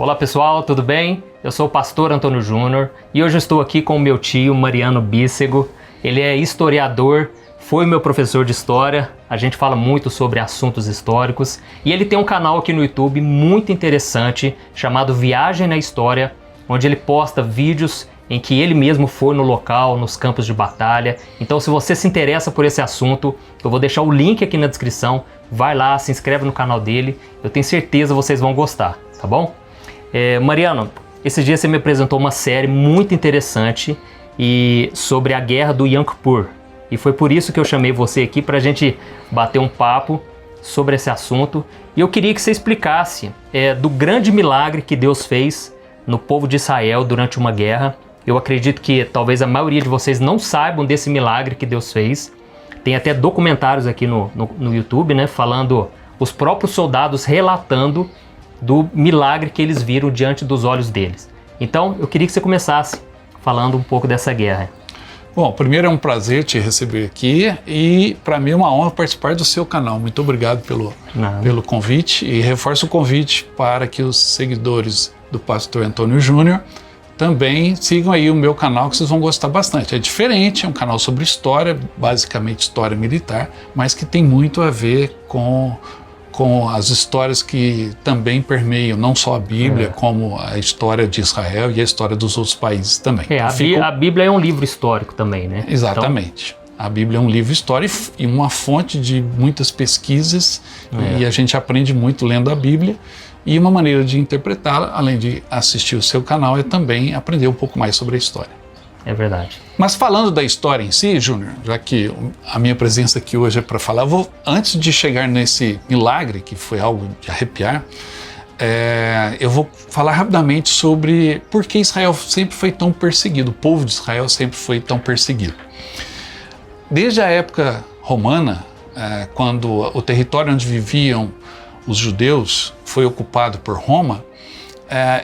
Olá pessoal, tudo bem? Eu sou o pastor Antônio Júnior e hoje eu estou aqui com o meu tio Mariano Bícego. Ele é historiador, foi meu professor de história, a gente fala muito sobre assuntos históricos e ele tem um canal aqui no YouTube muito interessante chamado Viagem na História, onde ele posta vídeos em que ele mesmo foi no local, nos campos de batalha. Então se você se interessa por esse assunto, eu vou deixar o link aqui na descrição, vai lá, se inscreve no canal dele, eu tenho certeza vocês vão gostar, tá bom? Mariano, esses dias você me apresentou uma série muito interessante sobre a guerra do Yom Kippur. E foi por isso que eu chamei você aqui para a gente bater um papo sobre esse assunto. E eu queria que você explicasse do grande milagre que Deus fez no povo de Israel durante uma guerra. Eu acredito que talvez a maioria de vocês não saibam desse milagre que Deus fez. Tem até documentários aqui no YouTube, né, falando, os próprios soldados relatando do milagre que eles viram diante dos olhos deles. Então, eu queria que você começasse falando um pouco dessa guerra. Bom, primeiro é um prazer te receber aqui e para mim é uma honra participar do seu canal. Muito obrigado pelo convite e reforço o convite para que os seguidores do pastor Antônio Júnior também sigam aí o meu canal, que vocês vão gostar bastante. É diferente, é um canal sobre história, basicamente história militar, mas que tem muito a ver com as histórias que também permeiam não só a Bíblia, como a história de Israel e a história dos outros países também. A Bíblia é um livro histórico também, né? Exatamente. Então, a Bíblia é um livro histórico e uma fonte de muitas pesquisas, e a gente aprende muito lendo a Bíblia. E uma maneira de interpretá-la, além de assistir o seu canal, é também aprender um pouco mais sobre a história. É verdade. Mas falando da história em si, Júnior, já que a minha presença aqui hoje é para falar, antes de chegar nesse milagre, que foi algo de arrepiar, eu vou falar rapidamente sobre por que Israel sempre foi tão perseguido, o povo de Israel sempre foi tão perseguido. Desde a época romana, quando o território onde viviam os judeus foi ocupado por Roma,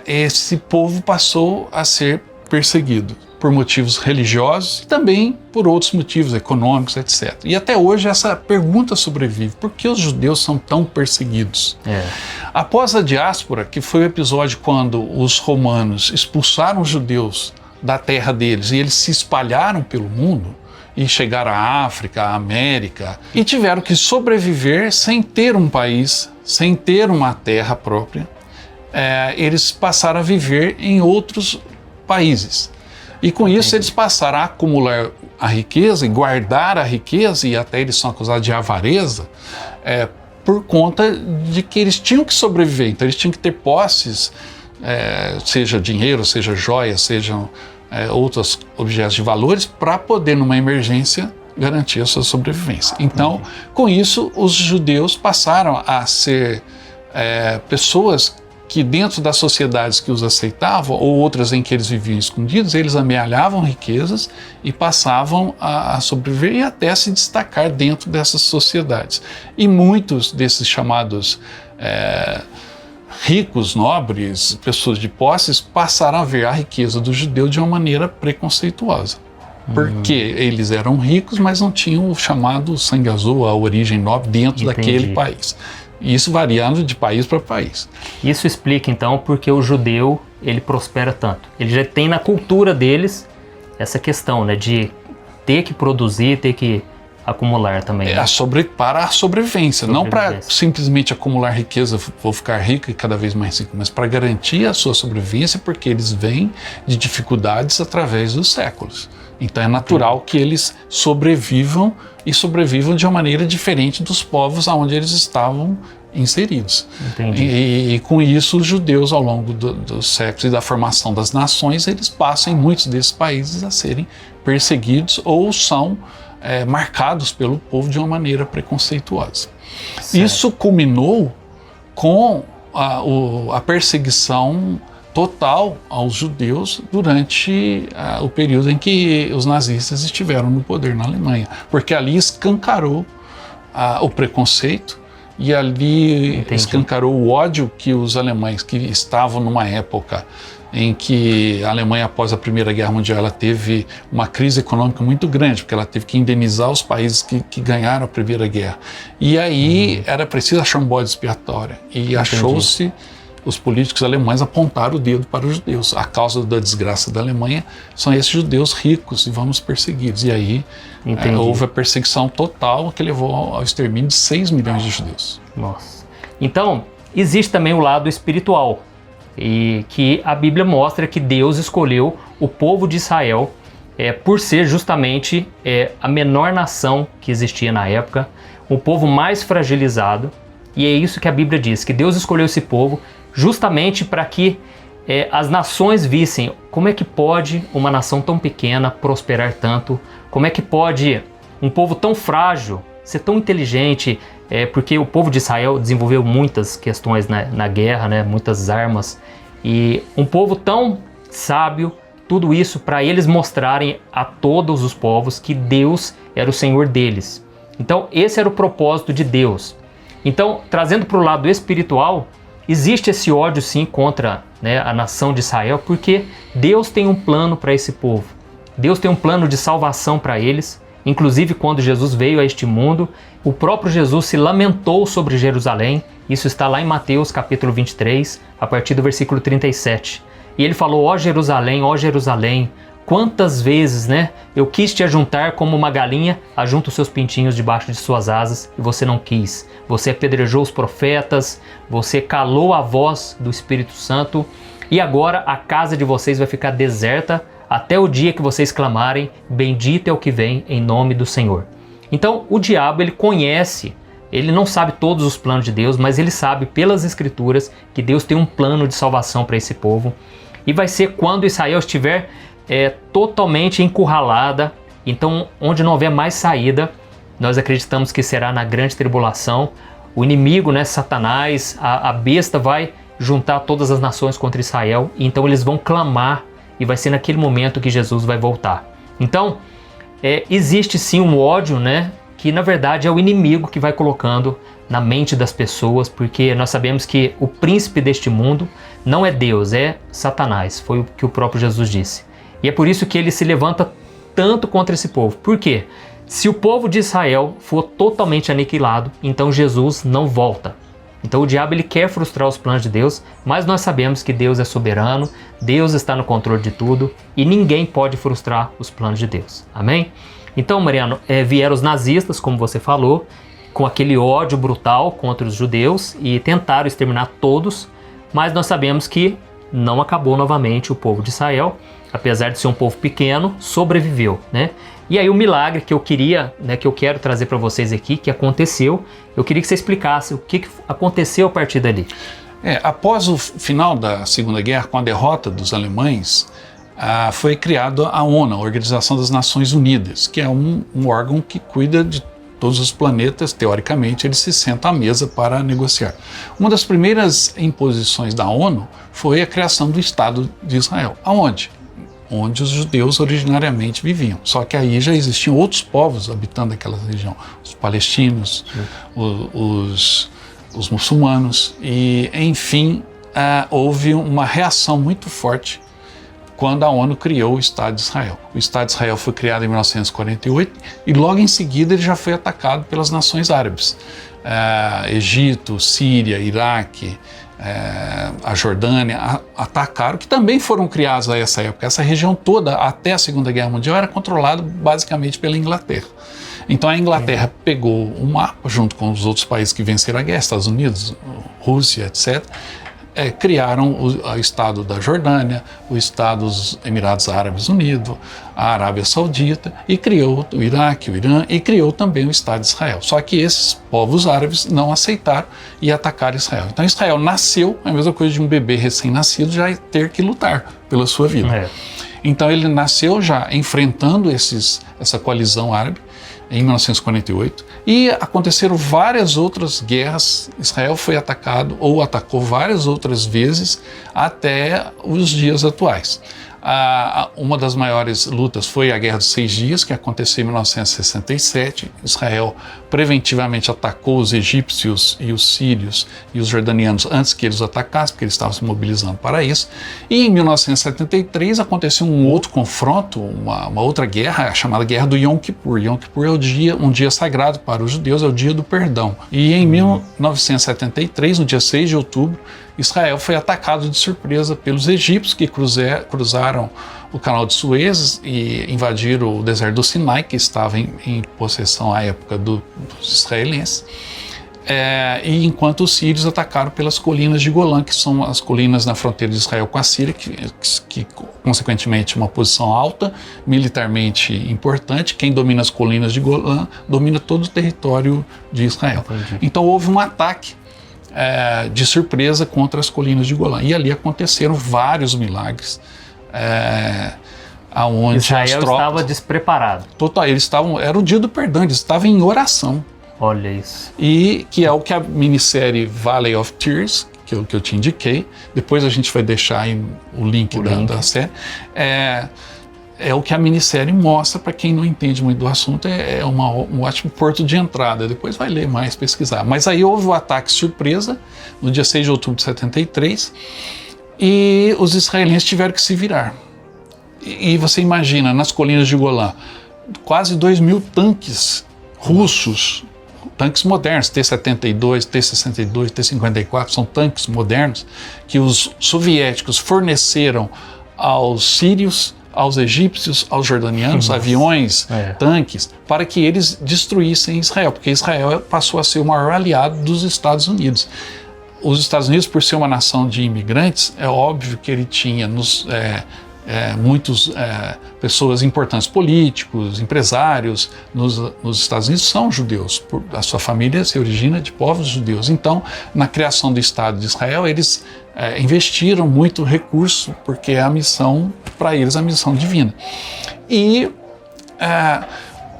esse povo passou a ser perseguido por motivos religiosos e também por outros motivos econômicos, etc. E até hoje essa pergunta sobrevive: por que os judeus são tão perseguidos? Após a diáspora, que foi o episódio quando os romanos expulsaram os judeus da terra deles e eles se espalharam pelo mundo e chegaram à África, à América, e tiveram que sobreviver sem ter um país, sem ter uma terra própria, eles passaram a viver em outros países. E com isso eles passaram a acumular a riqueza e guardar a riqueza, e até eles são acusados de avareza, por conta de que eles tinham que sobreviver. Então eles tinham que ter posses, seja dinheiro, seja joias, sejam outros objetos de valores, para poder, numa emergência, garantir a sua sobrevivência. Então, com isso, os judeus passaram a ser pessoas que dentro das sociedades que os aceitavam, ou outras em que eles viviam escondidos, eles amealhavam riquezas e passavam a sobreviver e até se destacar dentro dessas sociedades. E muitos desses chamados ricos, nobres, pessoas de posses, passaram a ver a riqueza do judeu de uma maneira preconceituosa. Porque eles eram ricos, mas não tinham o chamado sangue azul, a origem nobre dentro daquele país. Isso variando de país para país. Isso explica então porque o judeu ele prospera tanto. Ele já tem na cultura deles essa questão, né, de ter que produzir, ter que acumular também. Para a sobrevivência, não para simplesmente acumular riqueza, vou ficar rico e cada vez mais rico, mas para garantir a sua sobrevivência, porque eles vêm de dificuldades através dos séculos. Então é natural que eles sobrevivam e sobrevivam de uma maneira diferente dos povos onde eles estavam inseridos. E com isso os judeus, ao longo dos séculos e da formação das nações, eles passam em muitos desses países a serem perseguidos ou são marcados pelo povo de uma maneira preconceituosa. Certo. Isso culminou com a perseguição total aos judeus durante o período em que os nazistas estiveram no poder na Alemanha, porque ali escancarou o preconceito e ali escancarou o ódio que os alemães, que estavam numa época em que a Alemanha, após a Primeira Guerra Mundial, ela teve uma crise econômica muito grande, porque ela teve que indenizar os países que ganharam a Primeira Guerra. E aí era preciso achar um bode expiatório. E achou-se os políticos alemães apontaram o dedo para os judeus. A causa da desgraça da Alemanha são esses judeus ricos e vamos persegui-los. E aí houve a perseguição total que levou ao extermínio de 6 milhões de judeus. Nossa. Então, existe também o lado espiritual, e que a Bíblia mostra que Deus escolheu o povo de Israel por ser justamente a menor nação que existia na época, o povo mais fragilizado, e é isso que a Bíblia diz, que Deus escolheu esse povo justamente para que as nações vissem como é que pode uma nação tão pequena prosperar tanto, como é que pode um povo tão frágil ser tão inteligente, porque o povo de Israel desenvolveu muitas questões na guerra, né, muitas armas, e um povo tão sábio, tudo isso para eles mostrarem a todos os povos que Deus era o Senhor deles. Então esse era o propósito de Deus. Então, trazendo para o lado espiritual, existe esse ódio sim contra, né, a nação de Israel, porque Deus tem um plano para esse povo. Deus tem um plano de salvação para eles. Inclusive, quando Jesus veio a este mundo, o próprio Jesus se lamentou sobre Jerusalém. Isso está lá em Mateus capítulo 23, a partir do versículo 37. E ele falou: ó Jerusalém, quantas vezes, né, eu quis te ajuntar como uma galinha ajunta os seus pintinhos debaixo de suas asas, e você não quis. Você apedrejou os profetas, você calou a voz do Espírito Santo, e agora a casa de vocês vai ficar deserta até o dia que vocês clamarem: bendito é o que vem em nome do Senhor. Então o diabo, ele conhece, ele não sabe todos os planos de Deus, mas ele sabe pelas Escrituras que Deus tem um plano de salvação para esse povo, e vai ser quando Israel estiver totalmente encurralada. Então, onde não houver mais saída, nós acreditamos que será na grande tribulação. O inimigo, né, Satanás, a besta, vai juntar todas as nações contra Israel, e então eles vão clamar, e vai ser naquele momento que Jesus vai voltar. Então, existe sim um ódio, né, que na verdade é o inimigo que vai colocando na mente das pessoas, porque nós sabemos que o príncipe deste mundo não é Deus, é Satanás, foi o que o próprio Jesus disse. E é por isso que ele se levanta tanto contra esse povo. Por quê? Se o povo de Israel for totalmente aniquilado, então Jesus não volta. Então o diabo, ele quer frustrar os planos de Deus, mas nós sabemos que Deus é soberano, Deus está no controle de tudo e ninguém pode frustrar os planos de Deus. Amém? Então, Mariano, vieram os nazistas, como você falou, com aquele ódio brutal contra os judeus e tentaram exterminar todos, mas nós sabemos que não acabou novamente o povo de Israel. Apesar de ser um povo pequeno, sobreviveu, né? E aí o milagre que eu queria, né, que eu quero trazer para vocês aqui, que aconteceu, eu queria que você explicasse o que aconteceu a partir dali. Após o final da Segunda Guerra, com a derrota dos alemães, foi criada a ONU, a Organização das Nações Unidas, que é um órgão que cuida de todos os planetas. Teoricamente, eles se sentam à mesa para negociar. Uma das primeiras imposições da ONU foi a criação do Estado de Israel. Aonde? Onde os judeus originariamente viviam. Só que aí já existiam outros povos habitando aquela região, os palestinos, os muçulmanos, e enfim, houve uma reação muito forte quando a ONU criou o Estado de Israel. O Estado de Israel foi criado em 1948 e logo em seguida ele já foi atacado pelas nações árabes. Egito, Síria, Iraque, a Jordânia atacaram, que também foram criados a essa época. Essa região toda, até a Segunda Guerra Mundial, era controlada basicamente pela Inglaterra. Então a Inglaterra pegou um mapa, junto com os outros países que venceram a guerra, Estados Unidos, Rússia, etc., criaram o Estado da Jordânia, o Estado dos Emirados Árabes Unidos, a Arábia Saudita, e criou o Iraque, o Irã, e criou também o Estado de Israel. Só que esses povos árabes não aceitaram e atacaram Israel. Então Israel nasceu, a mesma coisa de um bebê recém-nascido já ter que lutar pela sua vida. Então ele nasceu já enfrentando essa coalizão árabe, em 1948, e aconteceram várias outras guerras. Israel foi atacado ou atacou várias outras vezes até os dias atuais. Uma das maiores lutas foi a Guerra dos 6 Dias, que aconteceu em 1967. Israel preventivamente atacou os egípcios e os sírios e os jordanianos antes que eles atacassem, porque eles estavam se mobilizando para isso. E em 1973 aconteceu um outro confronto, uma outra guerra, chamada Guerra do Yom Kippur. Yom Kippur é um dia sagrado para os judeus, é o dia do perdão. E em 1973, no dia 6 de outubro, Israel foi atacado de surpresa pelos egípcios que cruzaram o canal de Suez e invadiram o deserto do Sinai, que estava em possessão à época dos israelenses. E enquanto os sírios atacaram pelas colinas de Golã, que são as colinas na fronteira de Israel com a Síria, que consequentemente é uma posição alta, militarmente importante. Quem domina as colinas de Golã domina todo o território de Israel. Entendi. Então houve um ataque de surpresa contra as colinas de Golã. E ali aconteceram vários milagres. Aonde Israel estava despreparado. Total, era o dia do perdão, eles estavam em oração. Olha isso. E que é o que a minissérie Valley of Tears, que eu te indiquei, depois a gente vai deixar aí o link da série, é o que a minissérie mostra. Para quem não entende muito do assunto, um ótimo porto de entrada. Depois vai ler mais, pesquisar. Mas aí houve o ataque surpresa, no dia 6 de outubro de 73, e os israelenses tiveram que se virar. E você imagina, nas colinas de Golã, quase 2.000 tanques russos, tanques modernos, T-72, T-62, T-54, são tanques modernos que os soviéticos forneceram aos sírios, aos egípcios, aos jordanianos, aviões, tanques, para que eles destruíssem Israel, porque Israel passou a ser o maior aliado dos Estados Unidos. Os Estados Unidos, por ser uma nação de imigrantes, é óbvio que ele tinha muitas pessoas importantes, políticos, empresários nos Estados Unidos são judeus. A sua família se origina de povos judeus. Então, na criação do Estado de Israel, eles investiram muito recurso, porque é a missão, para eles, a missão divina. E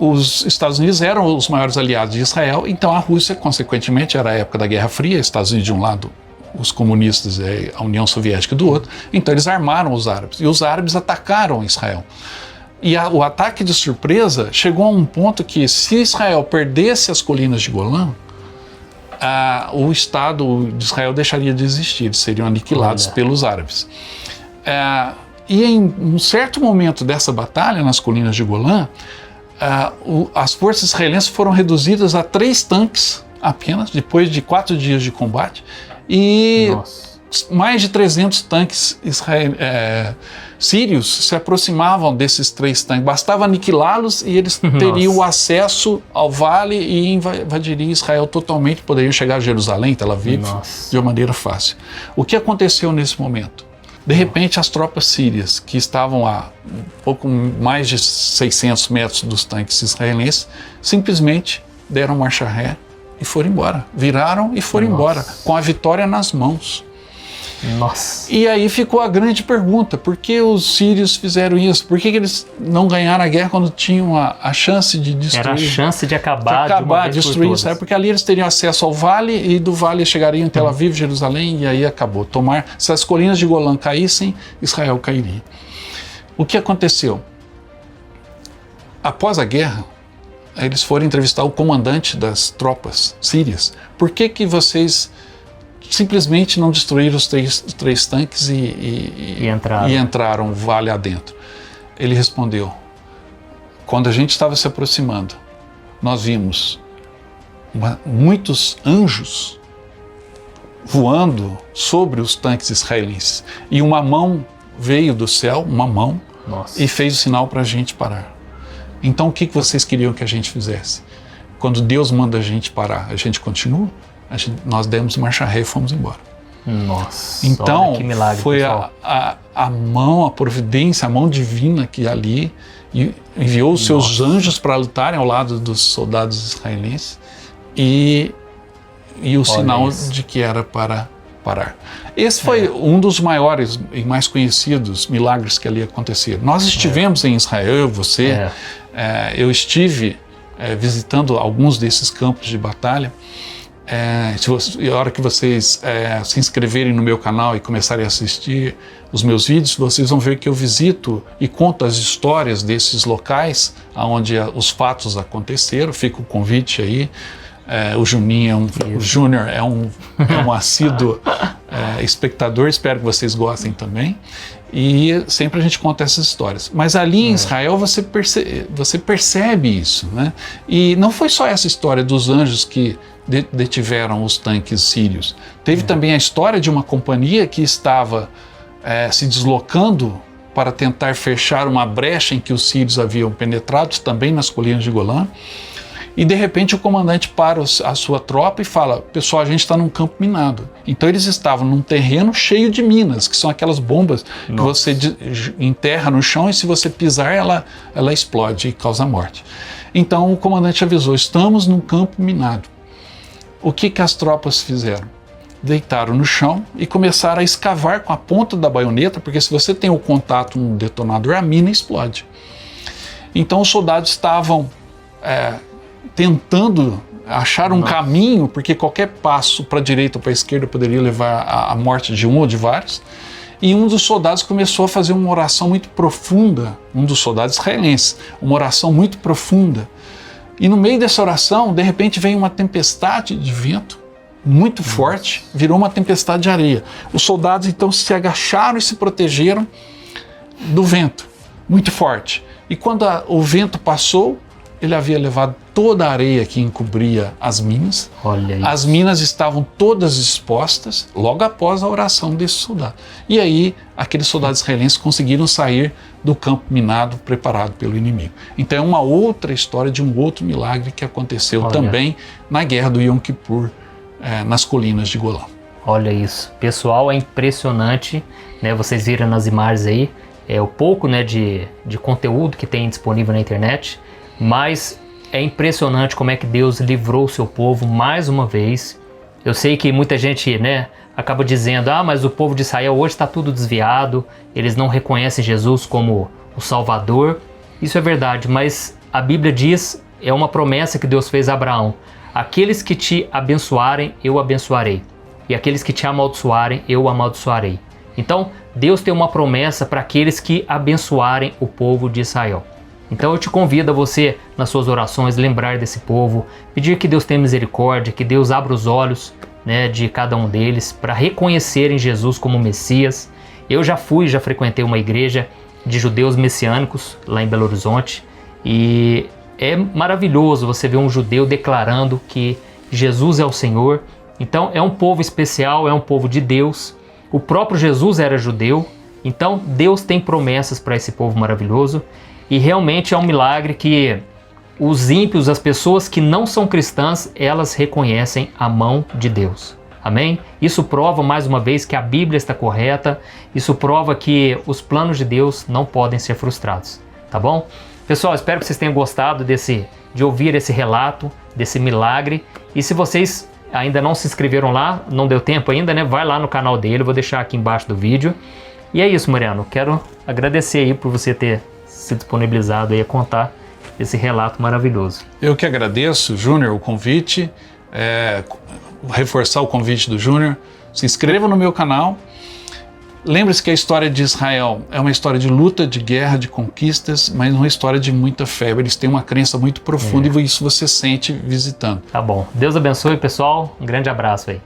os Estados Unidos eram os maiores aliados de Israel, então a Rússia, consequentemente, era a época da Guerra Fria, Estados Unidos de um lado, os comunistas e a União Soviética do outro. Então eles armaram os árabes, e os árabes atacaram Israel. E o ataque de surpresa chegou a um ponto que, se Israel perdesse as colinas de Golã, o Estado de Israel deixaria de existir, eles seriam aniquilados pelos árabes. E em um certo momento dessa batalha, nas colinas de Golã, as forças israelenses foram reduzidas a 3 tanques apenas, depois de 4 dias de combate, e mais de 300 tanques sírios se aproximavam desses 3 tanques. Bastava aniquilá-los e eles teriam acesso ao vale e invadiriam Israel totalmente, poderiam chegar a Jerusalém, Tel Aviv, de uma maneira fácil. O que aconteceu nesse momento? De repente, as tropas sírias, que estavam a pouco mais de 600 metros dos tanques israelenses, simplesmente deram marcha ré e foram embora. Viraram e foram embora, com a vitória nas mãos. Nossa. E aí ficou a grande pergunta: por que os sírios fizeram isso? Por que eles não ganharam a guerra quando tinham a chance de destruir? Era a chance de acabar, destruir Israel, porque ali eles teriam acesso ao vale, e do vale chegariam em Tel Aviv, Jerusalém, e aí acabou. Se as colinas de Golã caíssem, Israel cairia. O que aconteceu? Após a guerra, eles foram entrevistar o comandante das tropas sírias. Por que vocês simplesmente não destruíram os três tanques e entraram vale adentro? Ele respondeu: quando a gente estava se aproximando, nós vimos muitos anjos voando sobre os tanques israelenses, e uma mão veio do céu, e fez o sinal para a gente parar. Então o que vocês queriam que a gente fizesse? Quando Deus manda a gente parar, a gente continua? Nós demos marcha ré e fomos embora. Nossa, então, olha que milagre, foi a mão, a providência, a mão divina que ali enviou os seus anjos para lutarem ao lado dos soldados israelenses, e o sinal de que era para parar. Esse foi um dos maiores e mais conhecidos milagres que ali aconteceram. Nós estivemos em Israel, eu estive visitando alguns desses campos de batalha. A hora que vocês se inscreverem no meu canal e começarem a assistir os meus vídeos, vocês vão ver que eu visito e conto as histórias desses locais onde os fatos aconteceram. Fica o convite aí. O Juninho o Júnior é um assíduo espectador, espero que vocês gostem também. E sempre a gente conta essas histórias. Mas ali em Israel você percebe isso, né? E não foi só essa história dos anjos que detiveram os tanques sírios. Teve também a história de uma companhia que estava se deslocando para tentar fechar uma brecha em que os sírios haviam penetrado, também nas colinas de Golã. E de repente o comandante para a sua tropa e fala: pessoal, a gente está num campo minado. Então eles estavam num terreno cheio de minas, que são aquelas bombas que você enterra no chão e se você pisar ela explode e causa morte. Então o comandante avisou: estamos num campo minado. O que as tropas fizeram? Deitaram no chão e começaram a escavar com a ponta da baioneta, porque se você tem o contato no detonador, a mina explode. Então os soldados estavam tentando achar um caminho, porque qualquer passo para a direita ou para a esquerda poderia levar à morte de um ou de vários. E um dos soldados começou a fazer uma oração muito profunda, um dos soldados israelenses, uma oração muito profunda. E no meio dessa oração, de repente, veio uma tempestade de vento muito forte, virou uma tempestade de areia. Os soldados então se agacharam e se protegeram do vento muito forte. E quando o vento passou, ele havia levado toda a areia que encobria as minas. Olha isso. As minas estavam todas expostas logo após a oração desse soldado. E aí, aqueles soldados israelenses conseguiram sair do campo minado preparado pelo inimigo. Então é uma outra história de um outro milagre que aconteceu também na guerra do Yom Kippur, nas colinas de Golã. Olha isso. Pessoal, é impressionante, né? Vocês viram nas imagens aí, o pouco, né, de conteúdo que tem disponível na internet. Mas é impressionante como é que Deus livrou o seu povo mais uma vez. Eu sei que muita gente, né, acaba dizendo: mas o povo de Israel hoje está tudo desviado, eles não reconhecem Jesus como o Salvador. Isso é verdade, mas a Bíblia diz, é uma promessa que Deus fez a Abraão: aqueles que te abençoarem, eu abençoarei, e aqueles que te amaldiçoarem, eu amaldiçoarei. Então, Deus tem uma promessa para aqueles que abençoarem o povo de Israel. Então eu te convido a você, nas suas orações, lembrar desse povo, pedir que Deus tenha misericórdia, que Deus abra os olhos, né, de cada um deles para reconhecerem Jesus como Messias. Eu já frequentei uma igreja de judeus messiânicos lá em Belo Horizonte e é maravilhoso você ver um judeu declarando que Jesus é o Senhor. Então é um povo especial, é um povo de Deus. O próprio Jesus era judeu, então Deus tem promessas para esse povo maravilhoso. E realmente é um milagre que os ímpios, as pessoas que não são cristãs, elas reconhecem a mão de Deus. Amém? Isso prova mais uma vez que a Bíblia está correta, isso prova que os planos de Deus não podem ser frustrados. Tá bom? Pessoal, espero que vocês tenham gostado de ouvir esse relato, desse milagre. E se vocês ainda não se inscreveram lá, não deu tempo ainda, né? Vai lá no canal dele, vou deixar aqui embaixo do vídeo. E é isso, Mariano. Quero agradecer aí por você ter se disponibilizado aí a contar esse relato maravilhoso. Eu que agradeço, Júnior, o convite, reforçar o convite do Júnior. Se inscreva no meu canal. Lembre-se que a história de Israel é uma história de luta, de guerra, de conquistas, mas uma história de muita fé. Eles têm uma crença muito profunda e isso você sente visitando. Tá bom. Deus abençoe, pessoal. Um grande abraço aí.